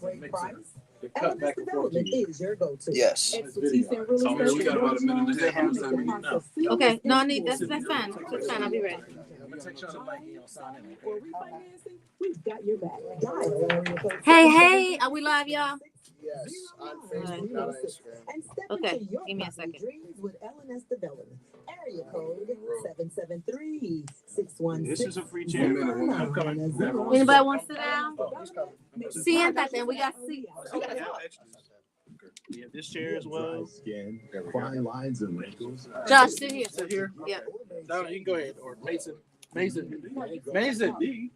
Great price. Elements Development is your go-to. Yes. Expertise in real estate. We got about a minute and a half. Okay, no, I need that's fine. That's fine. I'll be ready. For refinancing, we've got your back. Dial Hey, are we live, y'all? Yes. On Facebook, not on Instagram. and step Okay, into your give me a property second. dreams with LNS Development. Area code 773-616. This is a free chair. I'm coming. Anybody want to sit down? Siéntate, and we got seats. We have this chair as well. Skin, fine lines and wrinkles. Josh, sit here. Sit here. Yeah. Donna, you can go ahead. Or Mason. Mason. 30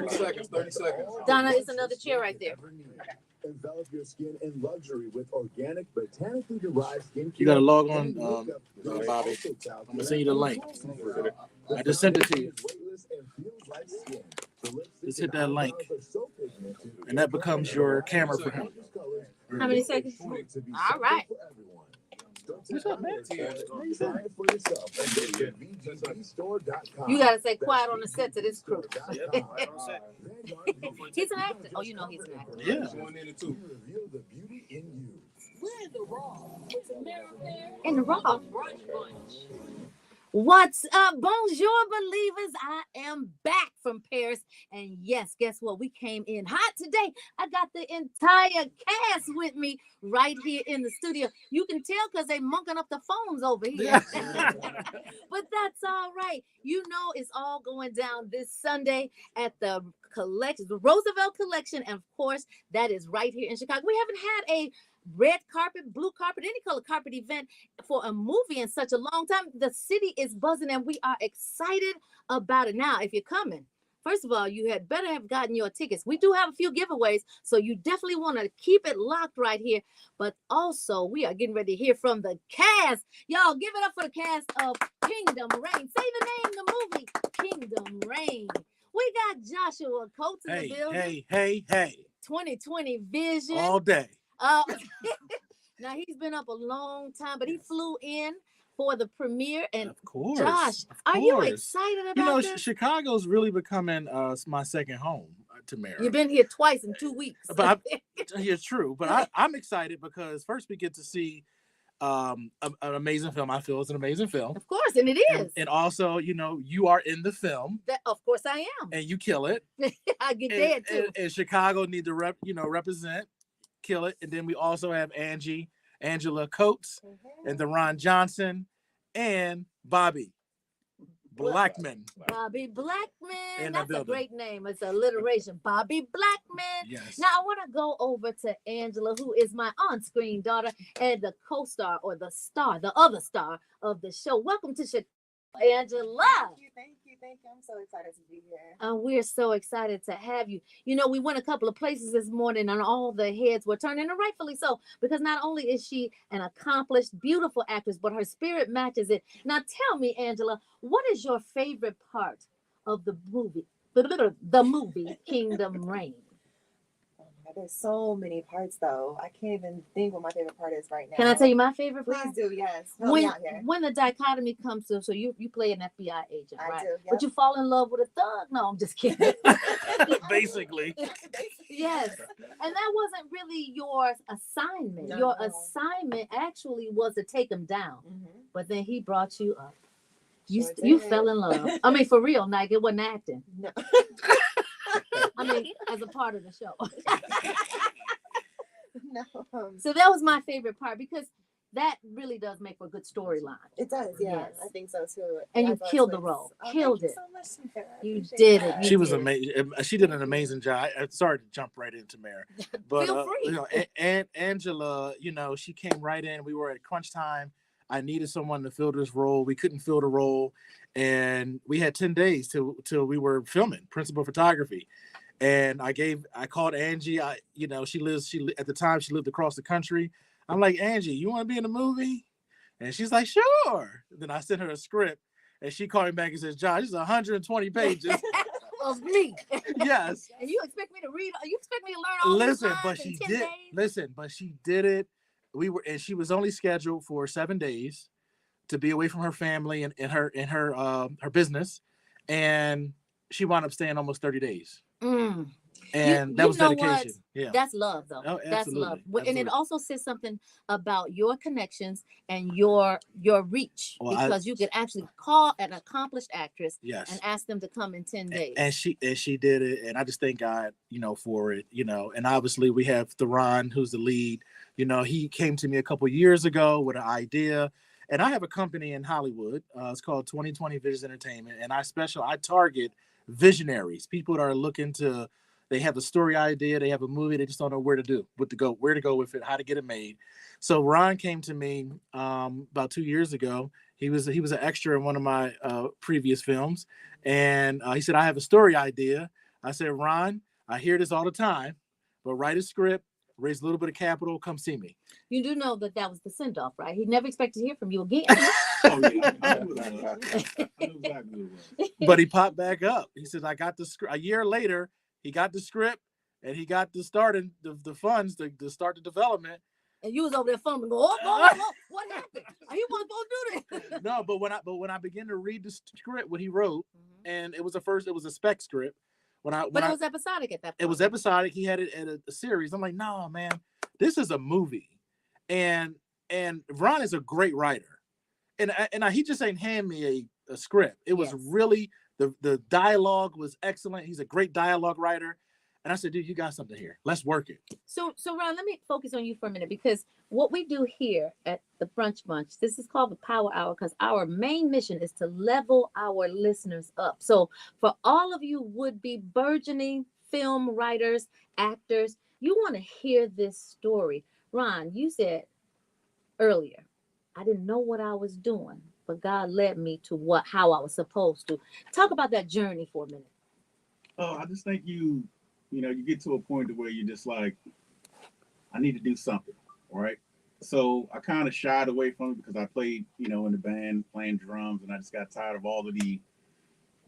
seconds. 30 seconds. Donna, it's another chair right there. Envelop your skin in luxury with organic, botanically derived skincare. You gotta log on, Bobby. I'm gonna send you the link. I just sent it to you. Just hit that link, and that becomes your camera for him. How many seconds? All right. What's up, man? You gotta say quiet on the set to this crew. He's an actor. Oh, you know he's an actor. Yeah. In the raw. What's up, bonjour, believers? I am back from Paris. And yes, guess what? We came in hot today. I got the entire cast with me right here in the studio. You can tell because they monking up the phones over here. But that's all right. You know it's all going down this Sunday at the collection, the Roosevelt Collection. And of course, that is right here in Chicago. We haven't had a red carpet, blue carpet, any color carpet event for a movie in such a long time. The city is buzzing and we are excited about it. Now, if you're coming, first of all, you had better have gotten your tickets. We do have a few giveaways, so you definitely want to keep it locked right here. But also, we are getting ready to hear from the cast. Y'all, give it up for the cast of Kingdom Reign. Say the name of the movie, Kingdom Reign. We got Joshua Coates in the building. Hey. 2020 vision. All day. Now he's been up a long time, but he flew in for the premiere. And of course, Josh, are you excited about this? Chicago's really becoming my second home to Mary. You've been here twice in 2 weeks. But it's true. But I'm excited because first we get to see an amazing film. I feel it's an amazing film. Of course, and it is. And also, you are in the film. Of course I am. And you kill it. I get dead too. And Chicago need to represent. Kill it. And then we also have Angela Coates, and the Ron Johnson, and Bobby Blackman. Bobby Blackman. In That's a great name. It's alliteration. Bobby Blackman. Yes. Now I want to go over to Angela, who is my on-screen daughter and the co-star or the other star of the show. Welcome to Chicago, Angela. Thank you. I'm so excited to be here. We're so excited to have you. We went a couple of places this morning and all the heads were turning, and rightfully so, because not only is she an accomplished, beautiful actress, but her spirit matches it. Now tell me, Angela, what is your favorite part of the movie, the movie Kingdom Reign? There's so many parts, though. I can't even think what my favorite part is right now. Can I tell you my favorite part? Please do, yes. When the dichotomy comes to, so you play an FBI agent, right? I do, yep. But you fall in love with a thug? No, I'm just kidding. Basically. Yes. And that wasn't really your assignment. No, your no. assignment actually was to take him down. Mm-hmm. But then he brought you up. Sure You did. fell in love. I mean, for real, Nike, it wasn't acting. No. I mean, as a part of the show. No. So that was my favorite part because that really does make for a good storyline. It does, yeah. Yes. I think so too. And I you thought killed it the was- role. Oh, Killed thank it. You so much, Sarah. I You appreciate did that. it. She was did. amazing. She did an amazing job. I'm sorry to jump right into Mary, but Feel free. and Angela, she came right in. We were at crunch time. I needed someone to fill this role. We couldn't fill the role, and we had 10 days till we were filming principal photography. And I called Angie. At the time she lived across the country. I'm like, Angie, you want to be in the movie? And she's like, sure. Then I sent her a script, and she called me back and says, Josh, it's 120 pages. Of me. Yes. And you expect me to read? You expect me to learn all these lines but in she 10 did. days? Listen, but she did it. She was only scheduled for 7 days to be away from her family and her business, and she wound up staying almost 30 days. And that was know what? dedication. Yeah. That's love, though. Oh, That's love. absolutely. And it also says something about your connections and your reach, Well, because you could actually call an accomplished actress Yes. and ask them to come in 10 days. And she did it, and I just thank God, for it, And obviously we have Theron, who's the lead. He came to me a couple years ago with an idea, and I have a company in Hollywood. It's called 2020 Visions Entertainment, and I target visionaries, people that are looking to. They have a story idea, they have a movie, they just don't know where to go with it, how to get it made. So Ron came to me about 2 years ago. He was an extra in one of my previous films, and he said, I have a story idea. I said, Ron, I hear this all the time, but write a script, raise a little bit of capital, come see me. You do know that was the send-off, right? He never expected to hear from you again. Oh, yeah. I knew exactly what it was. But he popped back up. He says, I got the script. A year later, he got the script, and he got the funds to start the development. And you was over there fumbling, what happened? He wasn't supposed to do this. No, but when I began to read the script, what he wrote, and it was a spec script. It was episodic at that point. It was episodic. He had it at a series. I'm like, no, man, this is a movie, and Ron is a great writer, and he just ain't hand me a script. It was really the dialogue was excellent. He's a great dialogue writer. And I said, dude, you got something here. Let's work it. So Ron, let me focus on you for a minute, because what we do here at the Brunch Bunch, this is called the Power Hour, because our main mission is to level our listeners up. So for all of you would-be burgeoning film writers, actors, you want to hear this story. Ron, you said earlier, I didn't know what I was doing, but God led me to how I was supposed to. Talk about that journey for a minute. Oh, I just think you get to a point where you're just like, I need to do something, right? So I kind of shied away from it because I played, in the band playing drums, and I just got tired of all of the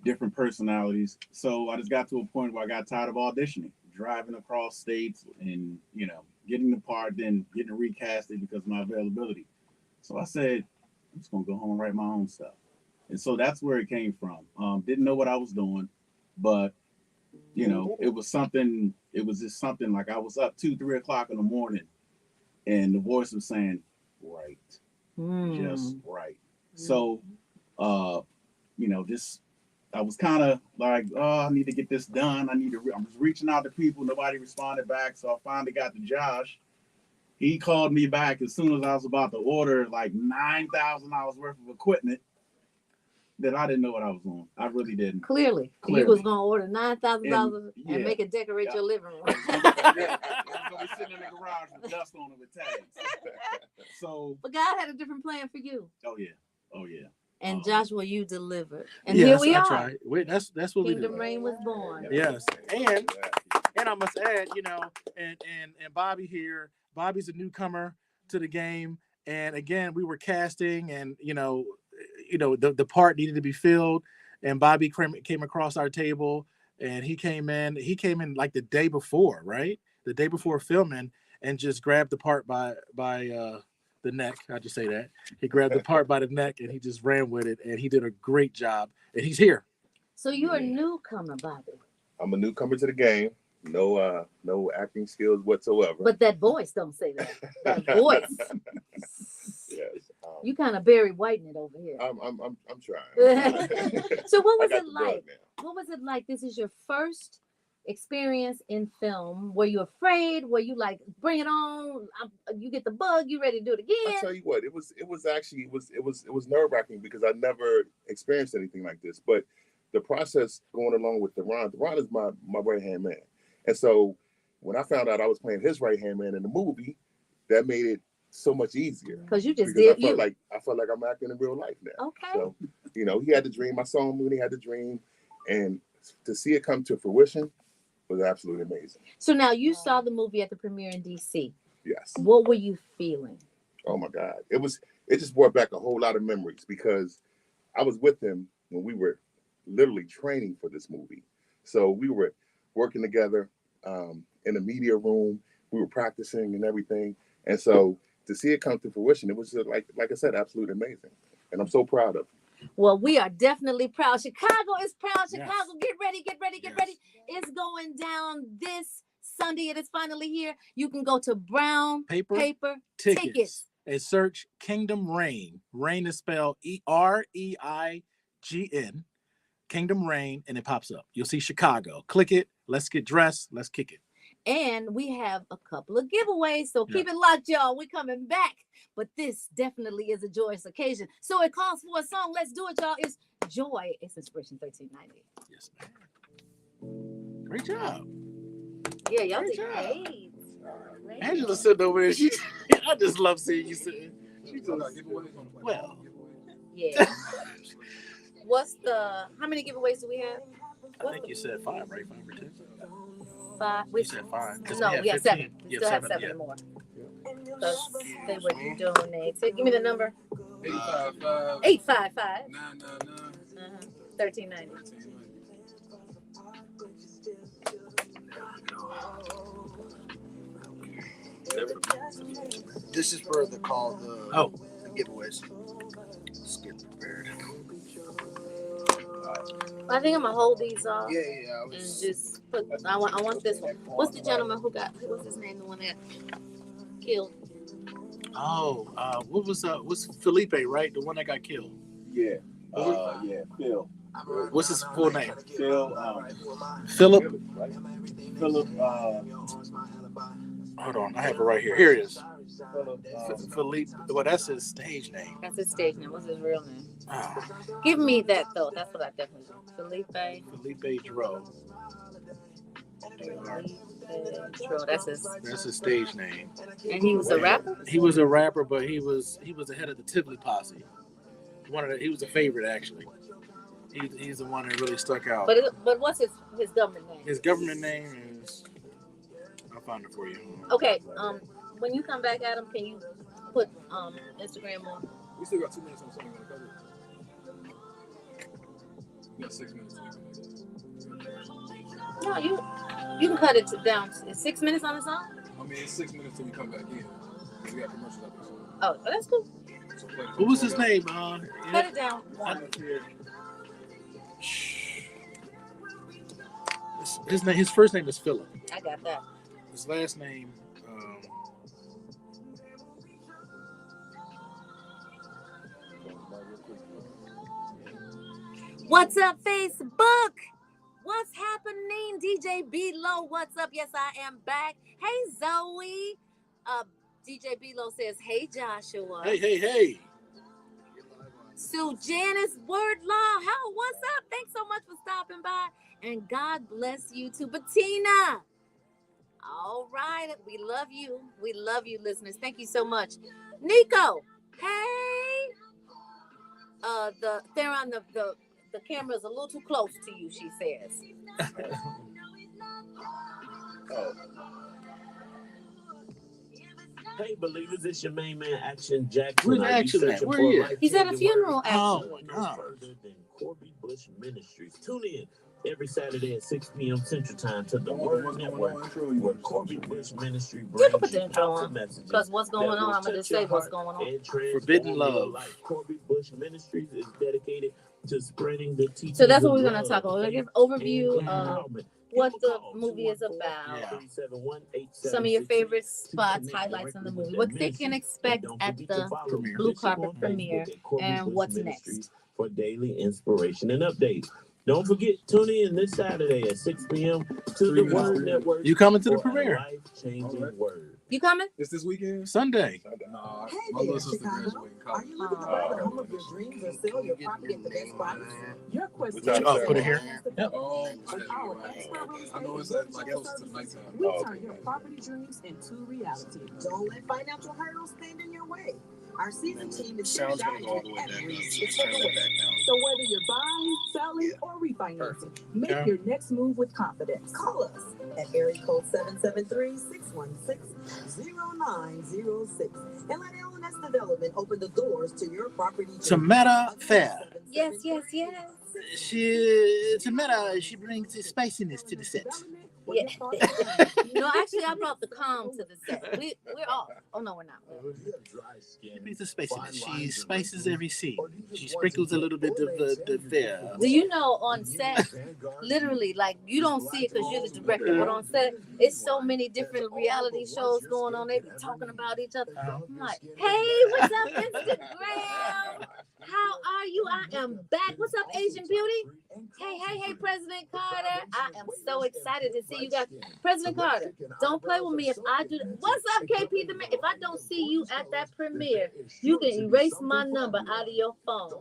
different personalities. So I just got to a point where I got tired of auditioning, driving across states and, getting the part, then getting recasted because of my availability. So I said, I'm just going to go home and write my own stuff. And so that's where it came from. Didn't know what I was doing, but it was just something like I was up 2-3 o'clock in the morning, and the voice was saying, right, just right. So, I was kind of like, oh, I need to get this done. I was reaching out to people. Nobody responded back. So I finally got to Josh. He called me back as soon as I was about to order like $9,000 worth of equipment that I didn't know what I was doing. I really didn't. Clearly. You was going to order $9,000 and make it decorate your living room. I was going to be sitting in the garage with dust on it with tags. So, but God had a different plan for you. Oh yeah. And Joshua, you delivered. And yes, here we are. Right. That's what Kingdom we do. Reign was born. Yes. And I must add, and Bobby here, Bobby's a newcomer to the game. And again, we were casting, and the part needed to be filled, and Bobby came across our table, and he came in like the day before, right? The day before filming, and just grabbed the part by the neck. I just say that. He grabbed the part by the neck, and he just ran with it, and he did a great job, and he's here. So you're a newcomer, Bobby. I'm a newcomer to the game. No acting skills whatsoever. But that voice don't say that. That voice. Yes. You kind of Barry Whitening it over here. I'm trying. So what was it like? What was it like? This is your first experience in film. Were you afraid? Were you like, bring it on? You get the bug. You ready to do it again? I'll tell you what. It was nerve-wracking because I never experienced anything like this. But the process going along with Ron is my right-hand man. And so when I found out I was playing his right-hand man in the movie, that made it so much easier. Because you just did you. I felt like I'm acting in real life now. Okay. So, he had the dream. I saw him when he had the dream. And to see it come to fruition was absolutely amazing. So now you saw the movie at the premiere in DC. Yes. What were you feeling? Oh my God. It just brought back a whole lot of memories because I was with him when we were literally training for this movie. So we were working together in the media room. We were practicing and everything. And so to see it come to fruition, it was just like I said, absolutely amazing. And I'm so proud of him. Well, we are definitely proud. Chicago is proud. Yes. Chicago, get ready, get ready, get Yes. ready. It's going down this Sunday. It is finally here. You can go to Brown Paper Tickets. and search Kingdom Reign. Reign is spelled REIGN. Kingdom Reign, and it pops up. You'll see Chicago. Click it. Let's get dressed. Let's kick it. And we have a couple of giveaways. So keep it locked, y'all. We're coming back. But this definitely is a joyous occasion. So it calls for a song. Let's do it, y'all. It's Joy. It's Inspiration 1390. Yes, ma'am. Great job. Yeah, y'all Great did job. great. Angela sitting over there. I just love seeing you sitting. She just, well. Yeah. How many giveaways do we have? I think you said 5, right? 5 or 10? 5. You said 5. No, we have 7. 15. We Yeah, still have 7, 7 yeah. more. Because they were donated. Give me the number. 855 1390. This is for the call the giveaways. Let's get prepared. I think I'm gonna hold these off Yeah. and just put. I want this one. What's the gentleman who got? What's his name? The one that killed. Oh, what was Felipe, right? The one that got killed. Yeah. Phil. What's his full name? Phil. Philip. Right? Philip. Hold on, I have it right here. Here it is. Philip. Philippe. Well, that's his stage name. That's his stage name. What's his real name? Oh, Give me that though. That's what I definitely do. Felipe Dro. That's his. That's his stage name. And he was a rapper. He was a rapper, but he was the head of the Tivoli Posse. He was a favorite actually. He's the one that really stuck out. But what's his government name? His government name is. I'll find it for you. Okay. When you come back, Adam, can you put Instagram on? We still got 2 minutes on something to cover. We got 6 minutes. No, you can cut it down. 6 minutes on the song? I mean, it's 6 minutes till we come back in. We got commercials up there. Oh, that's cool. So What was his name? Cut it down. His first name is Philip. I got that. His last name. What's up, Facebook? What's happening? DJ B-Lo, what's up? Yes, I am back. Hey, Zoe. DJ B-Lo says, hey, Joshua. Hey. Sue Janice Wordlaw. What's up? Thanks so much for stopping by. And God bless you too. Bettina. All right. We love you. We love you, listeners. Thank you so much. Nico. Hey. Theron, the camera is a little too close to you, she says. Hey, believers, it's your main man, Action Jack. Where's Action at? Where he at? He's at a funeral, Oh, actually. my God. Further than Corby Bush Ministries. Tune in every Saturday at 6 p.m. Central Time to the Word Network, where Corby Bush Ministry You can put brings the you intro powerful on. messages. Because what's going on, I'm going to just say what's going on. Forbidden love. Corby Bush Ministries is dedicated to spreading the teaching. So that's what we're going to talk about. We're going to give an overview of what the movie is about. Yeah. Some of your favorite spots, highlights in the movie, what they can expect at the blue carpet premiere, and what's next. For daily inspiration and updates. Don't forget, tune in this Saturday at 6 p.m. to the Word Network. You coming to the for a premiere? Life-changing word. You coming? It's this weekend? Sunday. Nah, Hey my there, little sister Chicago. graduating Are college. you looking to buy the home of your dreams or sell your property at the best price? Your quest Oh, put it here. Yep. Oh, With our expert real I know it's estate at like close to nighttime. we turn your property dreams into reality. Don't let financial hurdles stand in your way. Our seasoned team is here to Sound's guide gonna go all the you way every back down. step Just of turn the it way. back down. So whether you're buying, selling, or refinancing, make Yeah. your next move with confidence. Call us at area code 773-616-0906 and let LNS Development open the doors to your property. It's a matter fair. Yes. She brings the spiciness to the set. Yeah. No, actually, I brought the calm to the set. We're off. Oh no, we're not. She makes a spiciness. She spices every scene. She sprinkles a little bit of the fear. Do you know on set, literally, like you don't see it because you're the director, but on set, it's so many different reality shows going on. They be talking about each other. I'm like, hey, what's up, Instagram? How are you? I am back. What's up, Asian Beauty? Hey, President Carter. I am so excited to see you guys. President Carter, don't play with me if I do. What's up, KP? If I don't see you at that premiere, you can erase my number out of your phone.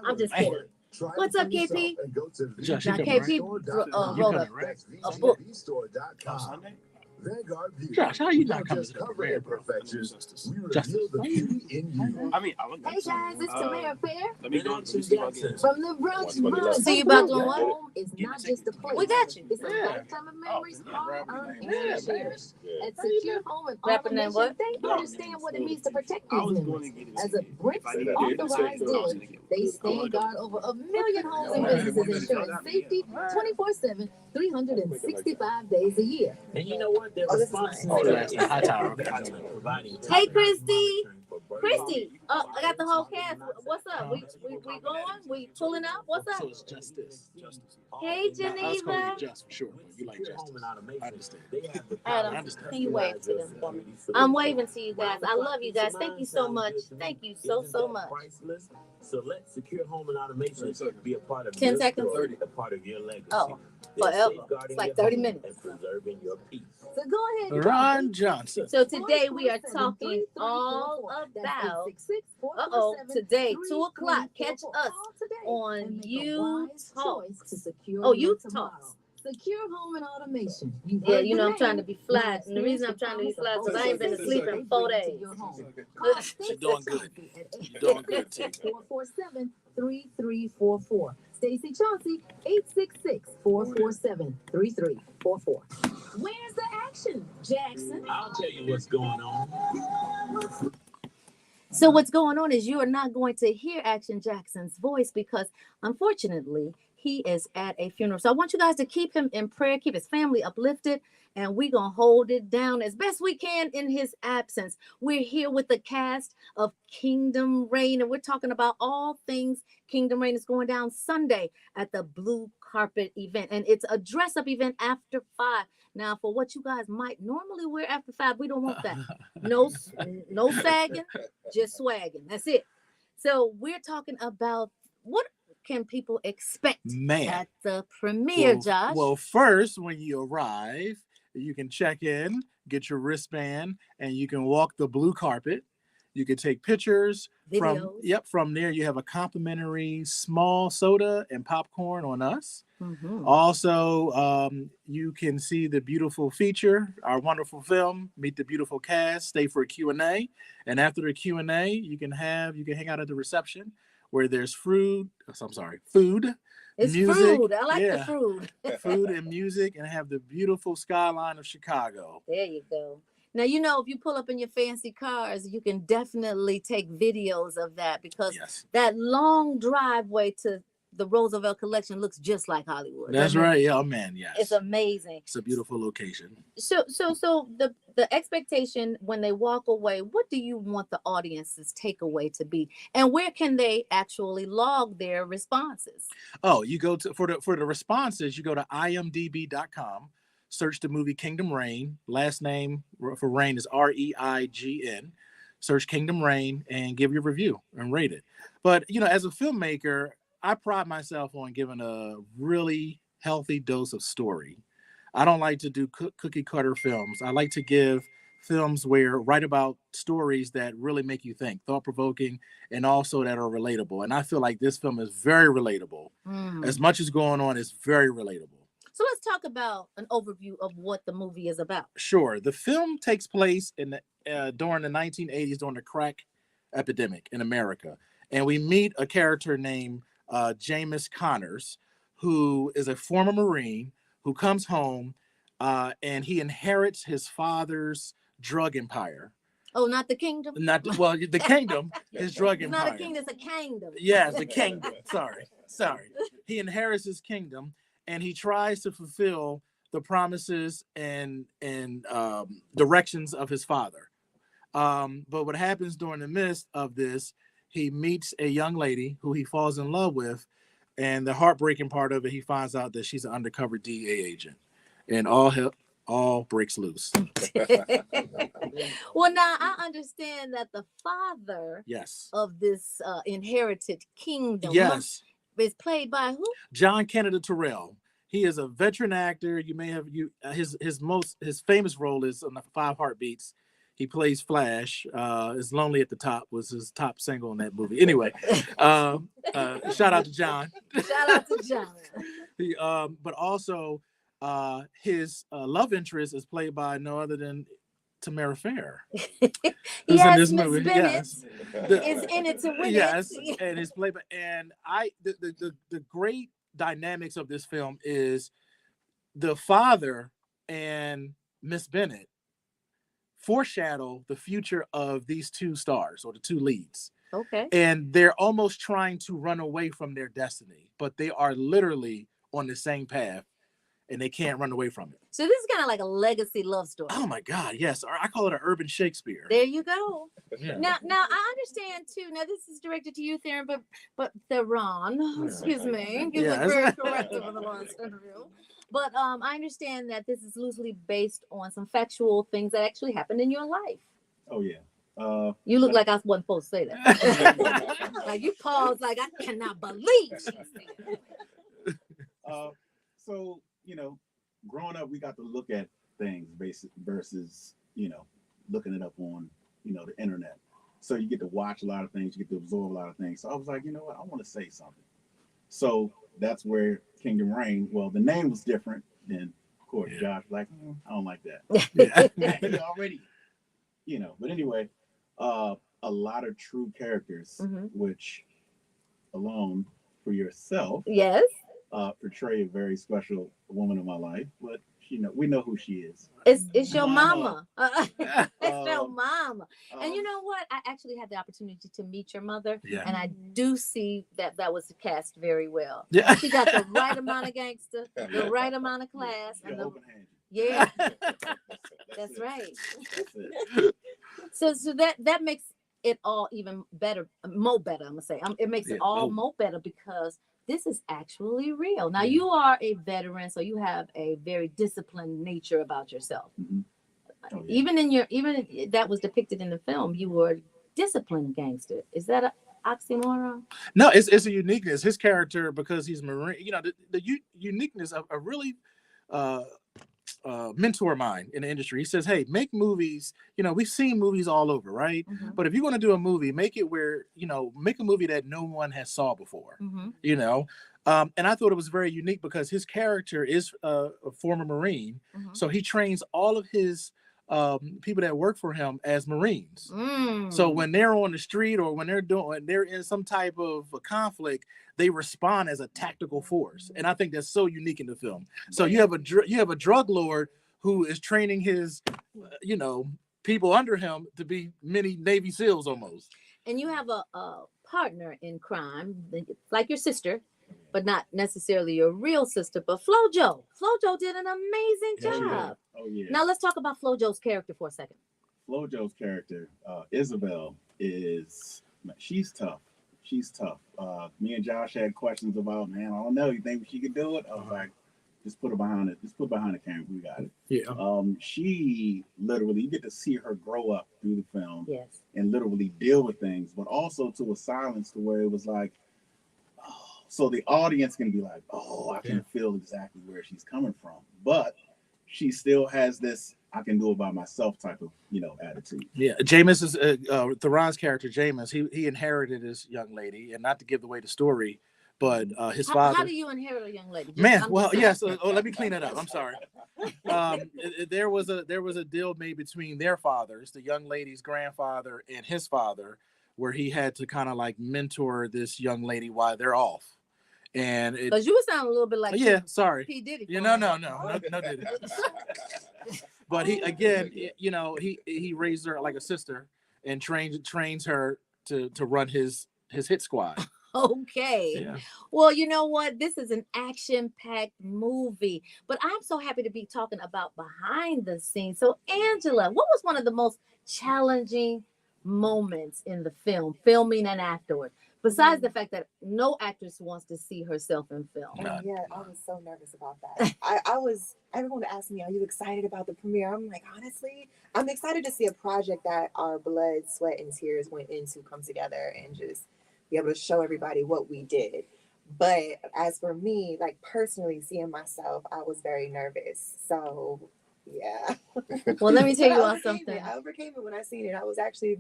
I'm just kidding. What's up, KP? Josh, Now, KP wrote a book. Josh, how you not coming to the premiere, bro? Justice. I mean, I would Hey guys, it's Tamara Fair let me go. Let me see if I get From the Brunch Bunch. See you about doing what? Home is not just a place. We got you. It's a Yeah. lifetime of memories, hard-earned Yeah, and shared. At Secure Home and Rapping that what? Automation, they understand what it means to protect I these was memories. going to get it. As a Brinks authorized dealer, they stand guard over 1 million homes and businesses, ensuring safety 24/7, 365 days a year. And you know what? Their Oh, this is responsibility nice. is High tower, okay. providing Hey, Christy. Christy, I got the whole cast. What's up? We going? We pulling up? What's up? So it's Justice. Hey, Now, I was calling Geneva. you Just for sure, but you like Justice. I understand. Adam, can you wave to them for me? I'm waving to you guys. I love you guys. Thank you so much. Thank you so much. So let Secure Home and Automation be a part of 10 your seconds. story, a part of your legacy. Oh, They're forever. safeguarding It's like your 30 home minutes. and preserving your peace. So go ahead and Ron Johnson. So today we are talking all about, today, 2 o'clock. Catch us on You Talks. Oh, You Talks. Secure Home and Automation. Yeah, you know, I'm trying to be flat. And the reason I'm trying to be flat is because I ain't been asleep in 4 days. You're doing good. You're doing good, T. 447-3344. Stacy Chauncey, 866-447-3344. Where's the action, Jackson? I'll tell you what's going on. So what's going on is you are not going to hear Action Jackson's voice because, unfortunately, he is at a funeral. So I want you guys to keep him in prayer, keep his family uplifted, and we're going to hold it down as best we can in his absence. We're here with the cast of Kingdom Reign, and we're talking about all things Kingdom Reign. Is going down Sunday at the Blue Carpet event, and it's a dress-up event after 5. Now, for what you guys might normally wear after 5, we don't want that. No sagging, just swagging. That's it. So we're talking about what can people expect at the premiere, Josh? Well, first, when you arrive, you can check in, get your wristband, and you can walk the blue carpet. You can take pictures. Videos. From there, you have a complimentary small soda and popcorn on us. Mm-hmm. Also, you can see the beautiful feature, our wonderful film, meet the beautiful cast, stay for a Q&A. And after the Q&A, you can hang out at the reception where there's food. It's music. food. I like the food. Food and music, and have the beautiful skyline of Chicago. There you go. Now, you know, if you pull up in your fancy cars, you can definitely take videos of that because that long driveway to the Roosevelt Collection looks just like Hollywood. That's right. Yeah, man. Yes. It's amazing. It's a beautiful location. So the expectation when they walk away, what do you want the audience's takeaway to be? And where can they actually log their responses? Oh, you go to for the responses, you go to imdb.com, search the movie Kingdom Reign. Last name for Reign is Reign. Search Kingdom Reign and give your review and rate it. But, you know, as a filmmaker, I pride myself on giving a really healthy dose of story. I don't like to do cookie cutter films. I like to give films write about stories that really make you think, thought-provoking, and also that are relatable. And I feel like this film is very relatable. As much as going on, it's very relatable. So let's talk about an overview of what the movie is about. Sure. The film takes place during the 1980s, during the crack epidemic in America. And we meet a character named Jameis Connors, who is a former Marine who comes home and he inherits his father's drug empire. Oh, not the kingdom? The kingdom, his drug it's empire. Not a kingdom, it's a kingdom. Yes, the kingdom. Sorry. He inherits his kingdom and he tries to fulfill the promises and directions of his father. But what happens during the midst of this, he meets a young lady who he falls in love with, and the heartbreaking part of it, he finds out that she's an undercover DEA agent, and all breaks loose. Well, now I understand that the father Yes. of this inherited kingdom Yes. is played by who? John Kennedy Terrell. He is a veteran actor. You may have his famous role is on the 5 Heartbeats. He plays Flash. Is Lonely at the Top was his top single in that movie. Anyway, shout out to John. Shout out to John. But also his love interest is played by no other than Tamara Fair. Who's in this movie? Yes, The- is in it to win yes, it. and it's played by, and the great dynamics of this film is the father and Miss Bennett foreshadow the future of these 2 stars or the 2 leads. Okay. And they're almost trying to run away from their destiny, but they are literally on the same path and they can't run away from it. So this is kind of like a legacy love story. Oh my God, yes. I call it an urban Shakespeare. There you go. Yeah. Now I understand too. Now this is directed to you, Theron, but Theron, excuse me, you look Yes. very corrective in the last interview. But I understand that this is loosely based on some factual things that actually happened in your life. Oh yeah. You look like I wasn't supposed to say that. Like you paused, like I cannot believe she said that. So growing up, we got to look at things versus looking it up on the internet. So you get to watch a lot of things, you get to absorb a lot of things. So I was like, you know what, I want to say something. So that's where Kingdom Reign. Well, the name was different. Then of course Josh was like, I don't like that. He already, But anyway, a lot of true characters, which alone for yourself, yes, portray a very special woman in my life. But we know who she is. It's your mama. It's your mama. And you know what? I actually had the opportunity to meet your mother, and I do see that was cast very well. Yeah. She got the right amount of gangster, the right amount of class, and that's right. So that makes it all even better, more better. I'm gonna say it makes it all more better because this is actually real. Now you are a veteran, so you have a very disciplined nature about yourself. Oh, yeah. Even that was depicted in the film, you were a disciplined gangster. Is that an oxymoron? No, it's a uniqueness. His character, because he's Marine, the uniqueness of a really mentor of mine in the industry. He says, hey, make movies. We've seen movies all over, right? But if you're going to do a movie, make it where, make a movie that no one has saw before, and I thought it was very unique because his character is a former Marine. So he trains all of his people that work for him as Marines. So when they're on the street or when they're in some type of a conflict, they respond as a tactical force, and I think that's so unique in the film. So you have a drug lord who is training his people under him to be mini Navy SEALs almost. And you have a partner in crime, like your sister, but not necessarily your real sister, but Flojo. Flojo did an amazing job. Oh yeah. Now let's talk about Flojo's character for a second. Flojo's character, Isabel, she's tough. She's tough. Me and Josh had questions about, man, I don't know. You think she could do it? I was like, just put her behind it. Just put behind the camera. We got it. Yeah. She literally, you get to see her grow up through the film. Yes. And literally deal with things, but also to a silence to where it was like, oh, so the audience can be like, oh, I can feel exactly where she's coming from. But she still has this, I can do it by myself type of, attitude. Yeah, Jameis is Theron's character. Jameis, he inherited this young lady, and not to give away the story, but his father. How do you inherit a young lady? Yes. Let me clean that up. I'm sorry. There was a deal made between their fathers, the young lady's grandfather and his father, where he had to kind of like mentor this young lady while they're off. And because you were sounding a little bit like P. Diddy. No Diddy. But he raised her like a sister and trains her to run his hit squad. Okay. Yeah. Well, you know what? This is an action-packed movie, but I'm so happy to be talking about behind the scenes. So, Angela, what was one of the most challenging moments in the film, filming and afterward? Besides the fact that no actress wants to see herself in film. Oh, yeah, I was so nervous about that. Everyone asked me, are you excited about the premiere? I'm like, honestly, I'm excited to see a project that our blood, sweat, and tears went into come together and just be able to show everybody what we did. But as for me, like personally seeing myself, I was very nervous. So, yeah. Well, let me tell you But all something. I overcame it when I seen it. I was actually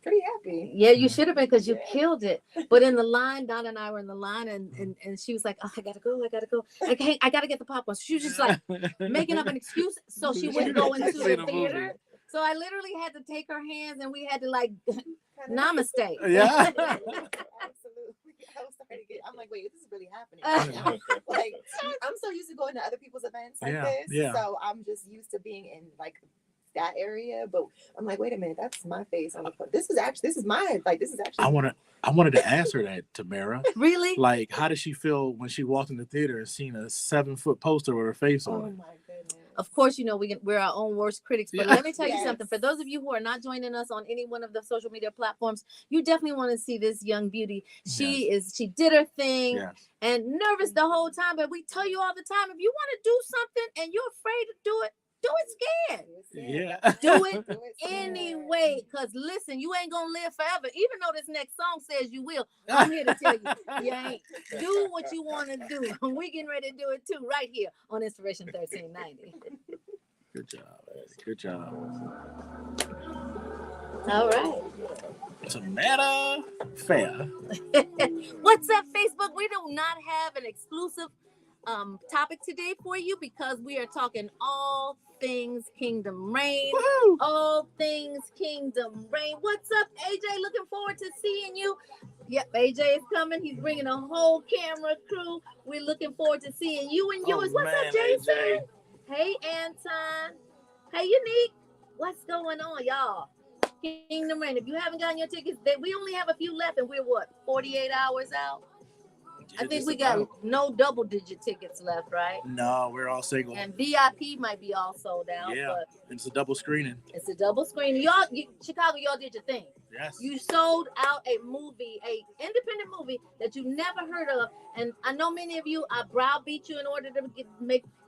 pretty happy. Yeah, you should have been because you killed it. But in the line, Donna and I were in the line, and she was like, "Oh, I gotta go. I gotta get the popcorn." So she was just like making up an excuse so she wouldn't go into the theater. So I literally had to take her hands, and we had to like namaste. Yeah. Absolutely. I was starting to get. I'm like, wait, this is really happening right now. Like, I'm so used to going to other people's events like this, so I'm just used to being in like that area, but I'm like, wait a minute, that's my face on the phone. This is actually I wanted to ask her that, Tamara. Really? Like, how did she feel when she walked in the theater and seen a 7-foot poster with her face on it? Oh my goodness. Of course, you know, we're our own worst critics, but let me tell you something. For those of you who are not joining us on any one of the social media platforms, you definitely want to see this young beauty. She did her thing and nervous the whole time, but we tell you all the time, if you want to do something and you're afraid to do it, do it scared. Yeah. Do it anyway. Because listen, you ain't gonna live forever. Even though this next song says you will, I'm here to tell you, you ain't. Do what you want to do. We getting ready to do it too, right here on Inspiration 1390. Good job, Eddie. Good job. All right. Tamara Fair. What's up, Facebook? We do not have an exclusive topic today for you because we are talking all things Kingdom Reign. Woo-hoo! All things Kingdom Reign. What's up, AJ? Looking forward to seeing you. Yep, AJ is coming. He's bringing a whole camera crew. We're looking forward to seeing you and yours. What's up, Jason? AJ. Hey, Anton. Hey, Unique. What's going on, y'all? Kingdom Reign. If you haven't gotten your tickets, we only have a few left, and we're 48 hours out? I think we got no double-digit tickets left, right? No, we're all single. And VIP might be all sold out. Yeah, but it's a double screening. It's a double screening. Chicago, y'all did your thing. Yes. You sold out a movie, a independent movie that you never heard of. And I know many of you, I browbeat you in order to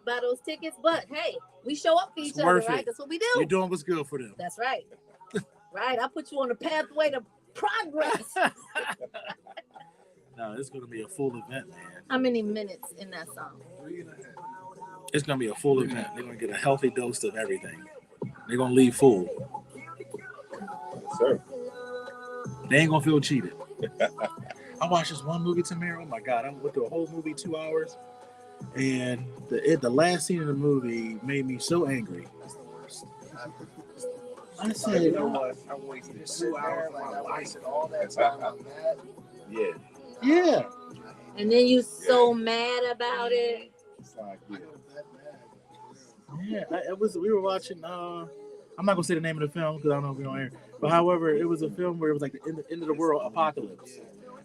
buy those tickets. But hey, we show up for each other, right? That's what we do. You're doing what's good for them. That's right. Right. I put you on the pathway to progress. No, it's going to be a full event, man. How many minutes in that song? It's going to be a full event. They're going to get a healthy dose of everything. They're going to leave full. Yes, sir. They ain't going to feel cheated. I watched this one movie, Tamara. Oh, my God. I went through a whole movie, 2 hours. And the last scene of the movie made me so angry. I said, you know what? I wasted 2 hours of my life and all that time on that. Yeah. Yeah. And then you so mad about it. It's like, Yeah, we were watching, I'm not going to say the name of the film because I don't know if we're on air. But however, it was a film where it was like the end of the world apocalypse.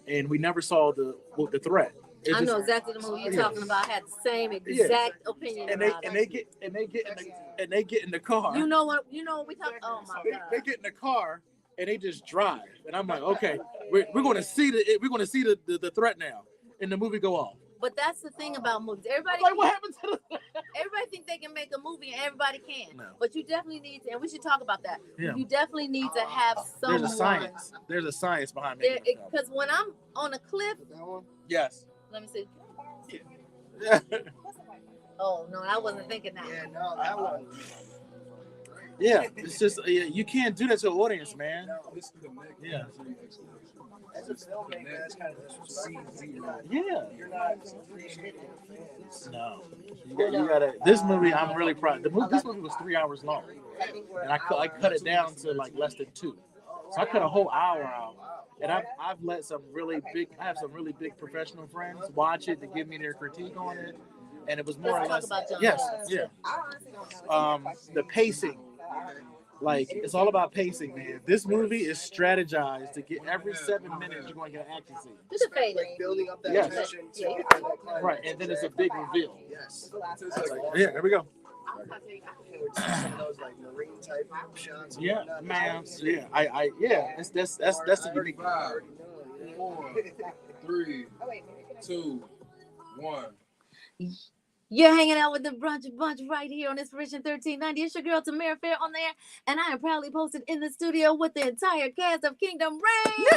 And we never saw the threat. I know exactly the movie you're talking about. I had the same exact opinion about it. And they get in the car. You know what we talking? Oh my God. They get in the car and they just drive. And I'm like, okay, we're going to see the threat now. And the movie go off. But that's the thing about movies. Everybody what happened to everybody think they can make a movie and everybody can. No. But you definitely need to, and we should talk about that. Yeah. You definitely need to have someone. There's a science behind it. Because when I'm on a cliff. Yes. Let me see. Yeah. Oh no, I wasn't thinking that. Yeah, no, that one. Yeah, it's just you can't do that to an audience, man. Yeah. As a filmmaker, that's kind of disrespectful. Yeah. You're not appreciating your fans. No. You gotta. This movie, I'm really proud. This movie was 3 hours long, and I cut it down to like less than 2. So I cut a whole hour out. And I've let some really big professional friends watch it to give me their critique on it, and it was more or less the pacing. Like, it's all about pacing, man. This movie is strategized to get every 7 minutes you're going to get an action scene. Just a fader. Like building up that Yes. tension to Yeah. get to that climax. Right, and then it's a big reveal. Yes. Yeah, there we go. And we'd see some of those like marine type shots. and Yeah, whatnot. man. Yeah. That's the unique. 5, 4, 3, 2, 1. You're hanging out with the Brunch Bunch right here on Inspiration 1390. It's your girl Tamara Fair on there, and I am proudly posted in the studio with the entire cast of Kingdom Reign.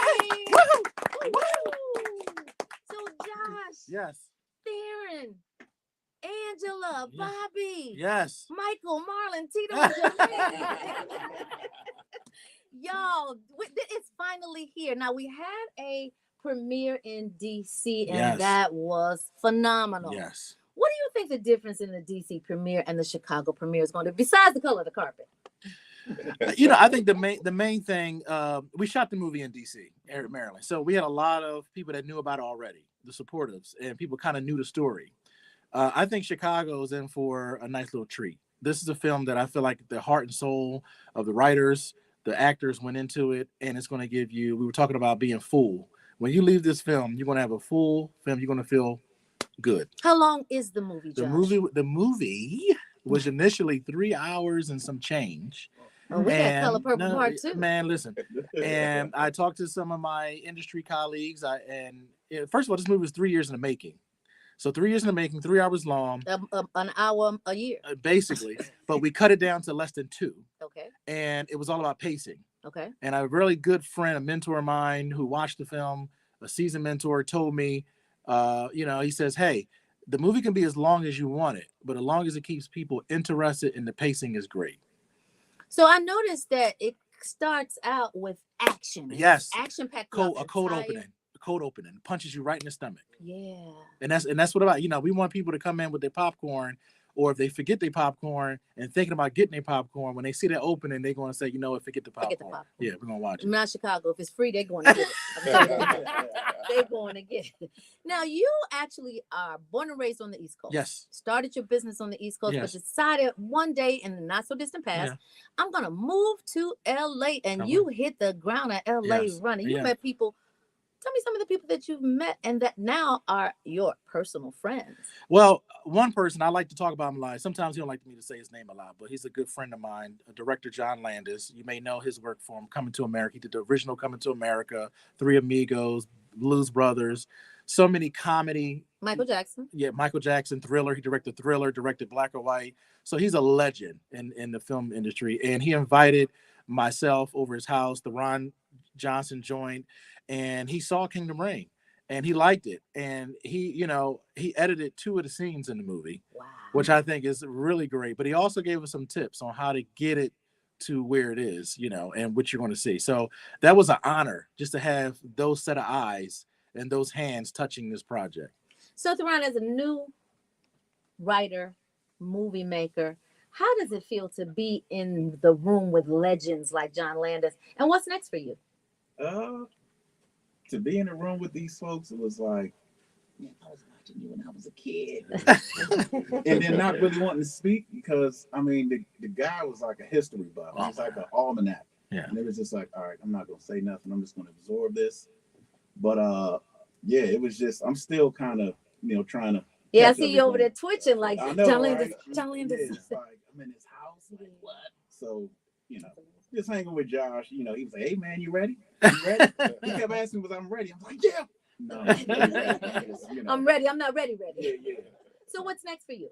Woo! So Josh, Yes. Theron, Angela, Bobby, Yes. Michael, Marlon, Tito, and Jermaine. Y'all, it's finally here. Now, we had a premiere in DC, and Yes. that was phenomenal. Yes. What do you think the difference in the DC premiere and the Chicago premiere is going to be, besides the color of the carpet? I think the main thing, we shot the movie in DC, Maryland. So we had a lot of people that knew about it already, the supportives, and people kind of knew the story. I think Chicago is in for a nice little treat. This is a film that I feel like the heart and soul of the writers, the actors went into it, and it's going to give you, we were talking about being full. When you leave this film, you're going to have a full film. You're going to feel good. How long is the movie, Josh? The movie was initially 3 hours and some change. Oh, we got Color Purple Part 2. Man, listen. And I talked to some of my industry colleagues. First of all, this movie was 3 years in the making. So 3 years in the making, 3 hours long. An hour a year. Basically. But we cut it down to less than 2. Okay. And it was all about pacing. Okay. And a really good friend, a mentor of mine who watched the film, a seasoned mentor, told me, he says, hey, the movie can be as long as you want it, but as long as it keeps people interested and the pacing is great. So I noticed that it starts out with action. Yes. Action packed. A cold opening punches you right in the stomach. Yeah. And that's what about, we want people to come in with their popcorn, or if they forget their popcorn and thinking about getting their popcorn, when they see that opening, they're going to say, forget the popcorn. Yeah, we're going to watch it. Not Chicago. If it's free, they're going to get it. They're going to get it. Now, you actually are born and raised on the East Coast. Yes. Started your business on the East Coast, Yes. but decided one day in the not so distant past, I'm going to move to LA. And you hit the ground at LA running. You met people. Tell me some of the people that you've met and that now are your personal friends. Well, one person I like to talk about him a lot. Sometimes he don't like me to say his name a lot, but he's a good friend of mine, director John Landis. You may know his work for him, Coming to America. He did the original Coming to America, Three Amigos, Blues Brothers, so many comedy. Michael Jackson. Yeah, Michael Jackson, Thriller. He directed Thriller, directed Black or White. So he's a legend in the film industry. And he invited myself over his house, the Ron Johnson joint, and he saw Kingdom Reign and he liked it. And he edited 2 of the scenes in the movie, which I think is really great. But he also gave us some tips on how to get it to where it is, and what you're going to see. So that was an honor just to have those set of eyes and those hands touching this project. So Theron, as a new writer, movie maker, how does it feel to be in the room with legends like John Landis? And what's next for you? To be in a room with these folks, it was like, man, I was watching you when I was a kid. And then not really wanting to speak because, the guy was like a history buff. He was like an almanac. Yeah. And it was just like, all right, I'm not going to say nothing. I'm just going to absorb this. But, it was just, I'm still kind of, trying to. Yeah, I see you over there twitching like I know, John right? Landis. John Landis. Yeah, it's like, I'm in his house. Like, what? So, just hanging with Josh, he was like, hey, man, you ready? You ready? He kept asking me, was I'm ready? I'm like, yeah. No, I'm ready. I'm not ready. Yeah. So what's next for you?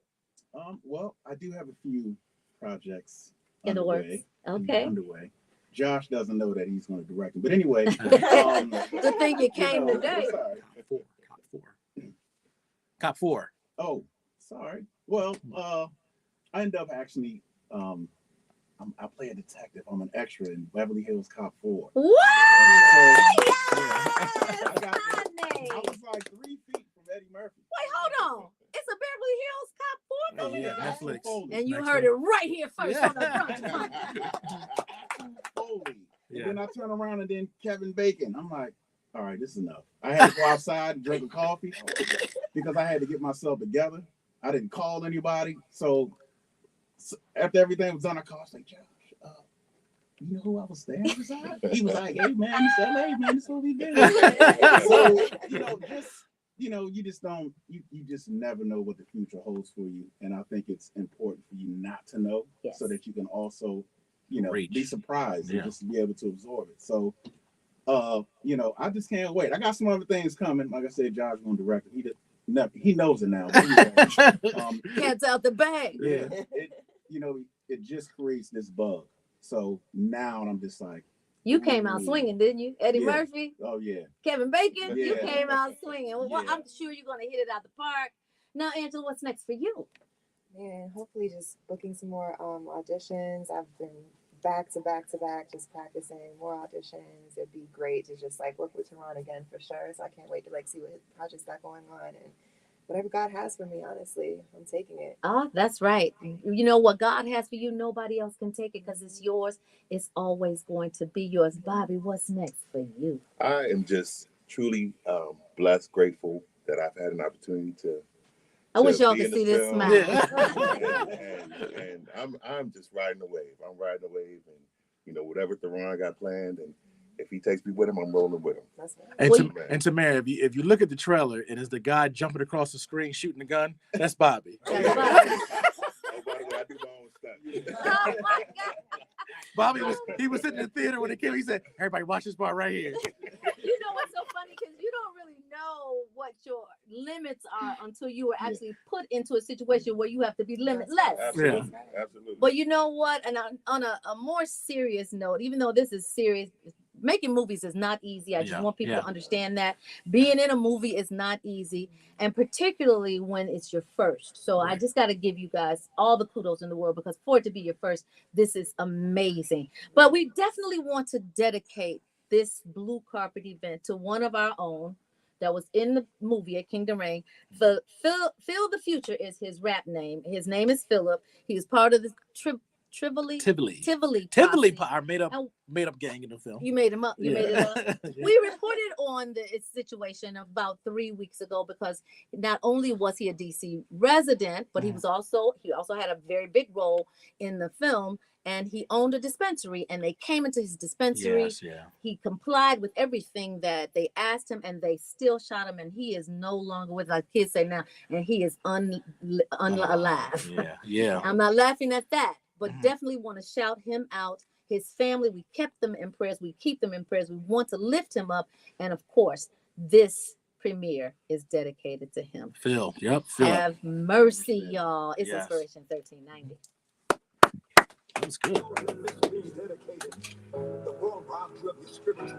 Well, I do have a few projects in the works. Okay. Underway. Josh doesn't know that he's going to direct them. But anyway. The thing you came today. Cop 4. Oh, sorry. Well, I ended up actually, I play a detective. I'm an extra in Beverly Hills Cop 4. What? I was like 3 feet from Eddie Murphy. Wait, hold on. It's a Beverly Hills Cop 4? Oh, yeah, Netflix. And you heard it right here first on the Brunch Bunch. Holy. Yeah. And then I turn around and then Kevin Bacon. I'm like, all right, this is enough. I had to go outside and drink a coffee because I had to get myself together. I didn't call anybody. So after everything was done, I called. I was like, Josh, you know who I was there? He was like, hey man, it's LA, man, that's what we do. So, you just don't, you just never know what the future holds for you. And I think it's important for you not to know, so that you can also, be surprised and just be able to absorb it. So, I just can't wait. I got some other things coming. Like I said, Josh gonna direct it. He knows it now. Cat's out the bag. Yeah. It just creates this bug. So now I'm just like, you came out swinging, didn't you? Eddie Murphy? Oh yeah. Kevin Bacon? Yeah. You came out swinging. Well, I'm sure you're gonna hit it out the park. Now, Angela, what's next for you? Man, hopefully just booking some more auditions. I've been back to back just practicing more auditions. It'd be great to just work with Teron again for sure. So I can't wait to see what projects got going on, and whatever God has for me, honestly, I'm taking it. Oh, that's right. You know what God has for you, nobody else can take it because it's yours. It's always going to be yours. Bobby, what's next for you? I am just truly blessed, grateful that I've had an opportunity to. I wish y'all could see this smile. And I'm just riding the wave. I'm riding the wave, and whatever Theron got planned, and if he takes me with him, I'm rolling with him. That's right. And Tamara, if you look at the trailer and it's the guy jumping across the screen shooting the gun, that's Bobby. Oh, by the way, I do my own stuff. Oh my God. Bobby was sitting in the theater when it came. He said, "Everybody, watch this part right here." You know what's so funny? Because you don't really know what your limits are until you are actually put into a situation where you have to be limitless. Absolutely. Absolutely. But you know what? And on a more serious note, even though this is serious, making movies is not easy. I just want people to understand that being in a movie is not easy, and particularly when it's your first. So I just got to give you guys all the kudos in the world, because for it to be your first, this is amazing. But we definitely want to dedicate this blue carpet event to one of our own that was in the movie at Kingdom Reign. Phil the Future is his rap name. His name is Philip. He was part of the Tivoli, our made up gang in the film. You made him up. You made it up. We reported on the situation about 3 weeks ago, because not only was he a DC resident, but he also had a very big role in the film, and he owned a dispensary, and they came into his dispensary. He complied with everything that they asked him, and they still shot him, and he is no longer with, like kids say now, and he is alive. I'm not laughing at that, but definitely want to shout him out. His family, we kept them in prayers. We keep them in prayers. We want to lift him up. And of course, this premiere is dedicated to him. Phil. Have mercy, y'all. It's Inspiration 1390. That was good.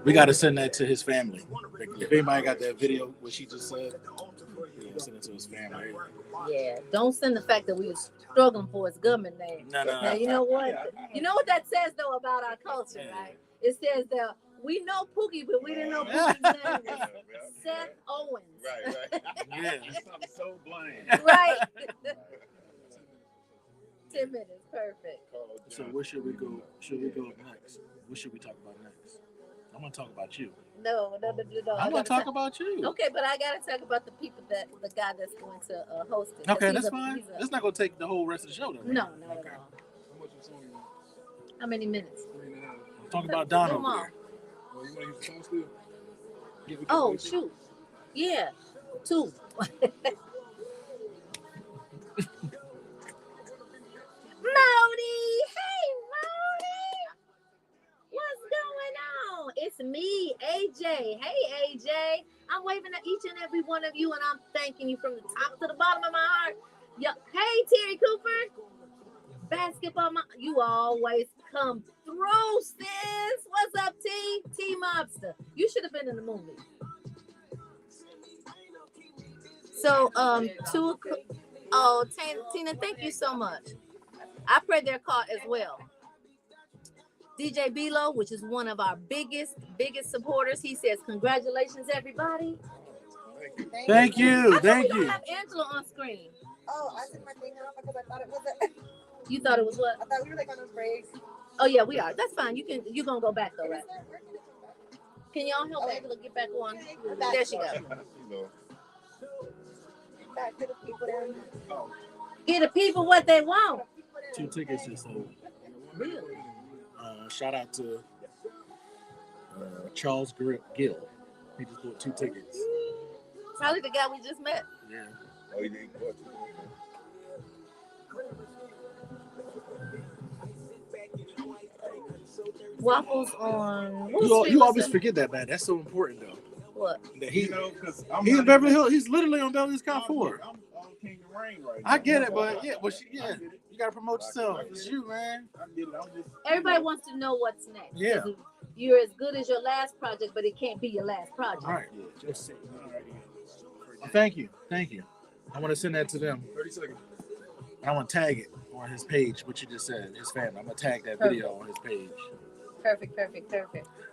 We got to send that to his family. If anybody got that video, what she just said, send it to his family. Yeah, don't send the fact that we were struggling for his government name. No. Now, you know what? You know what that says, though, about our culture, right? It says that we know Pookie, but we didn't know Pookie's name was Seth Owens. Right. I'm so blind. Right. 10 minutes, perfect. So where should we go? Should we go next? What should we talk about next? I'm gonna talk about you. No. I'm gonna talk about you. Okay, but I gotta talk about the people the guy that's going to host it. Okay, that's fine. It's not gonna take the whole rest of the show, though. Right? No, not at all. How many minutes? Talk about Donald. Oh shoot! Yeah, 2. Modi! Hey, Modi! What's going on? It's me, AJ. Hey, AJ. I'm waving at each and every one of you, and I'm thanking you from the top to the bottom of my heart. Yo, hey, Terry Cooper. Basketball, you always come through, sis. What's up, T? T Mobster. You should have been in the movie. So, Tina, thank you so much. I pray they're caught as well. DJ Bilo, which is one of our biggest supporters, he says, "Congratulations, everybody." Thank you. I have Angela on screen. Oh, I took my thing off because I thought it was You thought it was what? I thought we were on those breaks. Oh yeah, we are. That's fine. You're gonna go back though, right? Can y'all help Angela get back on? There she goes. Back to the people down there. Get the people what they want. 2 tickets is sold. Really? shout out to Charles Gill. He just bought 2 tickets. Probably the guy we just met. Yeah. Oh, you didn't go. Waffles on. You always forget that, man. That's so important, though. What? That You know, because he's in Beverly Hills. He's literally on Beverly Hills Cop 4. I'm on King of Rain right now. I get it, but you gotta promote yourself. It's you, man. I get it. I'm just, Everybody wants to know what's next. Yeah. You're as good as your last project, but it can't be your last project. Right. Just thank you. I want to send that to them. 30 seconds. I want to tag it on his page. What you just said, his family. I'm gonna tag that video on his page. Perfect.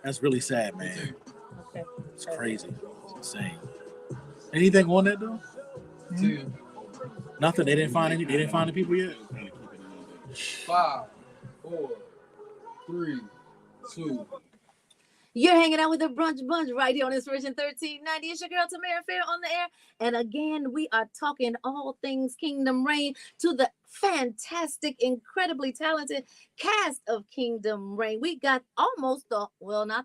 That's really sad, man. Okay. It's crazy. It's insane. Anything on that though? Nothing. They didn't find any. They didn't find the people yet. 5, 4, 3, 2. You're hanging out with the Brunch Bunch right here on Inspiration 1390. It's your girl Tamara Fair on the air. And again, we are talking all things Kingdom Reign to the fantastic, incredibly talented cast of Kingdom Reign. We got almost not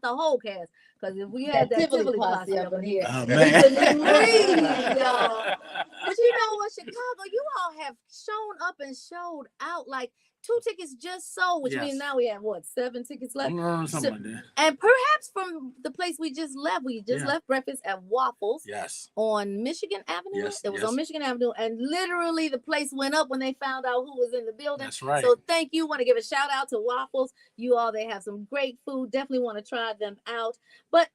the whole cast, because if we had that Tivoli posse up in here, Oh, we man. couldn't breathe, y'all. But you know what, Chicago, you all have shown up and showed out. Like 2 tickets just sold, which means now we have 7 tickets left. Something like that. And perhaps from the place we just left, left breakfast at Waffles. Yes. On Michigan Avenue. Yes, It was on Michigan Avenue, and literally the place went up when they found out who was in the building. That's right. So thank you. Want to give a shout out to Waffles. You all, they have some great food. Definitely want to try them out. But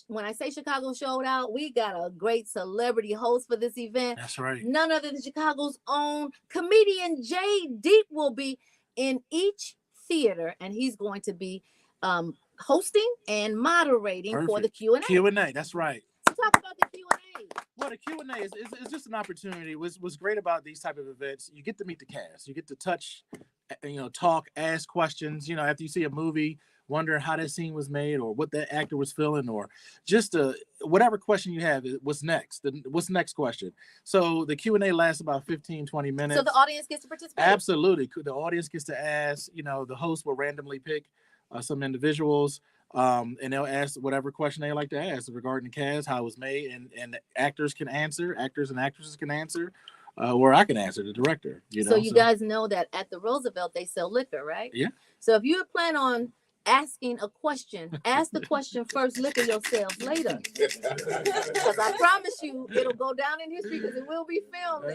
when I say Chicago showed out, we got a great celebrity host for this event. That's right. None other than Chicago's own comedian Jay Deep will be in each theater, and he's going to be hosting and moderating for the Q&A. Q&A, that's right. So talk about the Q&A. Well, the Q&A is just an opportunity. What's great about these type of events, you get to meet the cast. You get to touch, talk, ask questions. After you see a movie, wondering how that scene was made or what that actor was feeling, or just whatever question you have, what's next? What's the next question? So the Q&A lasts about 15-20 minutes. So the audience gets to participate? Absolutely. The audience gets to ask, the host will randomly pick some individuals, and they'll ask whatever question they like to ask regarding the cast, how it was made, and actors and actresses can answer, or I can answer, the director. So you guys know that at the Roosevelt, they sell liquor, right? Yeah. So if you plan on asking a question, ask the question first, liquor yourselves later. Because I promise you, it'll go down in history because it will be filmed.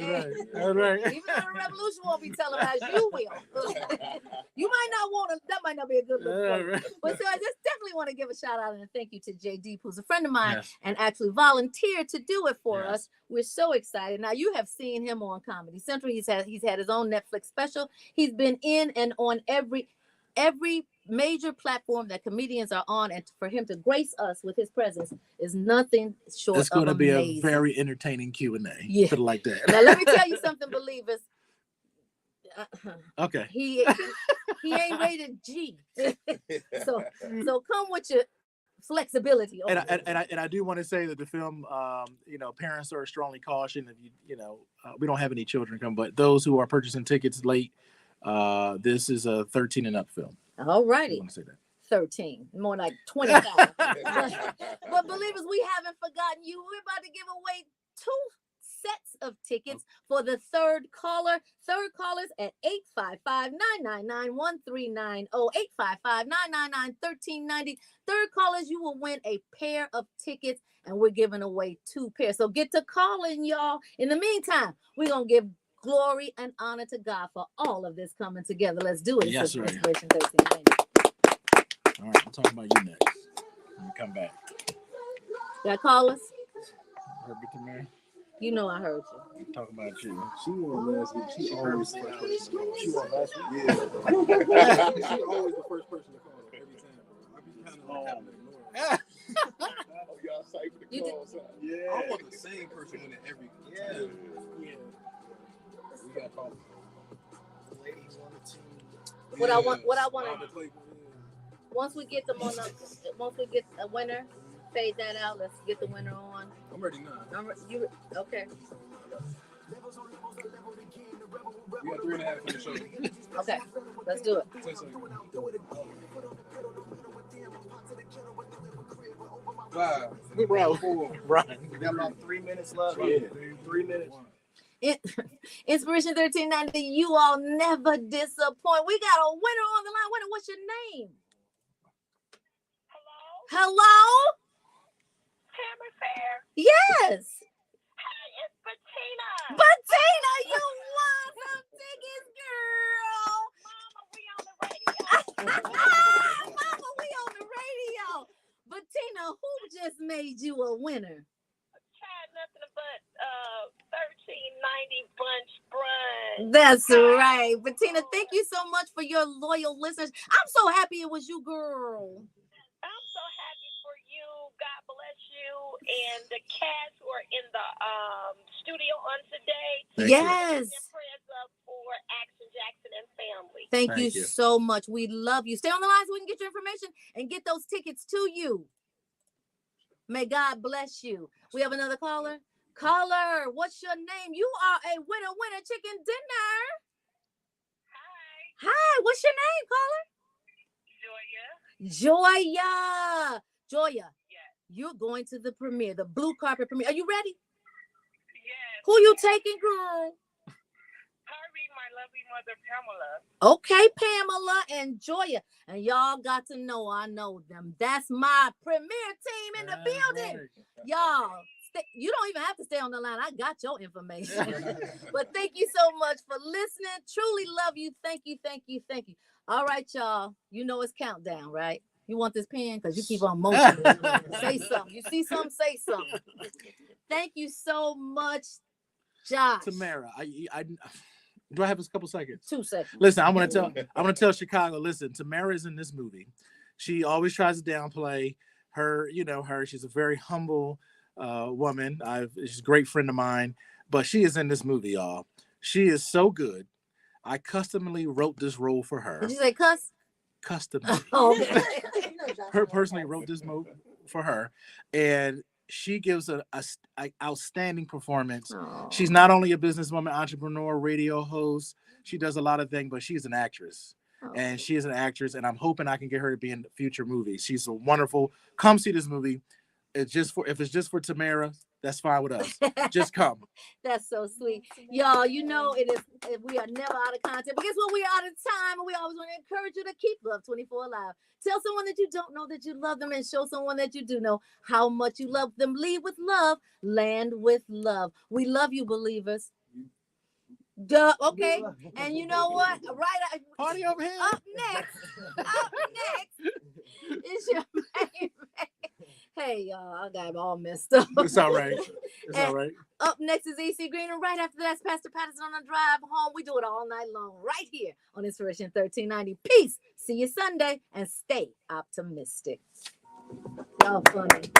All right. Even though the revolution won't be televised, you will. You might not want to, that might not be a good look for you. But so I just definitely want to give a shout out and a thank you to Jay Deep, who's a friend of mine and actually volunteered to do it for us. We're so excited. Now, you have seen him on Comedy Central. He's had his own Netflix special. He's been in and on every major platform that comedians are on, and for him to grace us with his presence is nothing short of amazing. It's going to be a very entertaining Q&A. Yeah. Put it like that. Now, let me tell you something, believers. Okay. He ain't rated G. so come with your flexibility. And I do want to say that the film, parents are strongly cautioned. If we don't have any children come, but those who are purchasing tickets late, this is a 13 and up film. All righty. I want to say that. 13, more like 25. But believers, we haven't forgotten you. We're about to give away 2 sets of tickets for the third caller. Third callers at 855-999-1390, 855-999-1390. Third callers, you will win a pair of tickets, and we're giving away 2 pairs. So get to calling, y'all. In the meantime, we're going to give glory and honor to God for all of this coming together. Let's do it. Yes, sir. Inspiration 1390. All right, I'm talking about you next. When we come back. Got callers? Heard me, Tamara? You know I heard you. I'm talking about you. She won last week. She always the first person to call. She won last week? Yeah. She always the first person to call every time. I be kind of like having to ignore her. Y'all cipher the calls. Yeah. I want the same person winning every time. Yeah. We got callers. Ladies on the team. What I want to, once we get a winner, fade that out. Let's get the winner on. I'm ready now. Okay. We got 3.5 for the show. Okay, let's do it. 10 seconds. 5. Bro, 4. run. We got about 3 minutes left. Yeah. 3 minutes. Inspiration 1390, you all never disappoint. We got a winner on the line. Winner, what's your name? Hello? Hammer Fair. Yes. Hey, it's Bettina. Bettina, you won some tickets, girl. Mama, we on the radio. Mama, we on the radio. Bettina, who just made you a winner? Tried nothing but 1390 Brunch. That's right. Bettina, thank you so much for your loyal listeners. I'm so happy it was you, girl. I'm so happy for you. God bless you and the cast who are in the studio on today. Yes. And prayers up for Action Jackson and family. Thank you so much. We love you. Stay on the line so we can get your information and get those tickets to you. May God bless you. We have another caller. Caller, what's your name? You are a winner chicken dinner. Hi, what's your name, caller? Joya. Joya, you're going to the premiere, the blue carpet premiere. Are you ready? Yes. Who you taking, girl? Harvey, my lovely mother, Pamela. Okay, Pamela and Joya. And y'all got to know, I know them. That's my premiere team in the building. Right. Y'all, you don't even have to stay on the line. I got your information. But thank you so much for listening. Truly love you. Thank you, thank you, thank you. All right, y'all. You know it's countdown, right? You want this pen? Because you keep on motioning. Say something. You see something, say something. Thank you so much, Josh. Tamara, do I have a couple seconds? 2 seconds. Listen, I'm gonna tell Chicago. Listen, Tamara's in this movie. She always tries to downplay her. You know her. She's a very humble woman. She's a great friend of mine. But she is in this movie, y'all. She is so good. I customly wrote this role for her. Did you say cuss? Customly. Oh, okay. Her personally wrote this movie for her, and she gives an outstanding performance. Aww. She's not only a businesswoman, entrepreneur, radio host. She does a lot of things, but she's an actress. And she is an actress, and I'm hoping I can get her to be in future movies. She's a wonderful. Come see this movie. If it's just for Tamara, that's fine with us. Just come. That's so sweet. Y'all, you know we are never out of content. But guess what? We are out of time, and we always want to encourage you to keep Love 24 alive. Tell someone that you don't know that you love them, and show someone that you do know how much you love them. Lead with love, land with love. We love you, believers. Duh, okay. And you know what? Right, party over here. Up next is your favorite. Hey, y'all, I got it all messed up. It's all right. It's all right. Up next is AC Green, and right after that's Pastor Patterson on the drive home. We do it all night long, right here on Inspiration 1390. Peace. See you Sunday, and stay optimistic. Y'all funny.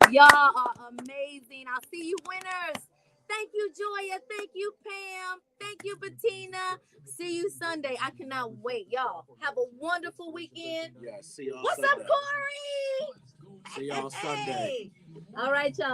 Y'all are amazing. I'll see you winners. Thank you, Joya. Thank you, Pam. Thank you, Bettina. See you Sunday. I cannot wait. Y'all have a wonderful weekend. Yeah, see y'all What's Sunday. up, Corey? See y'all Sunday. All right, y'all.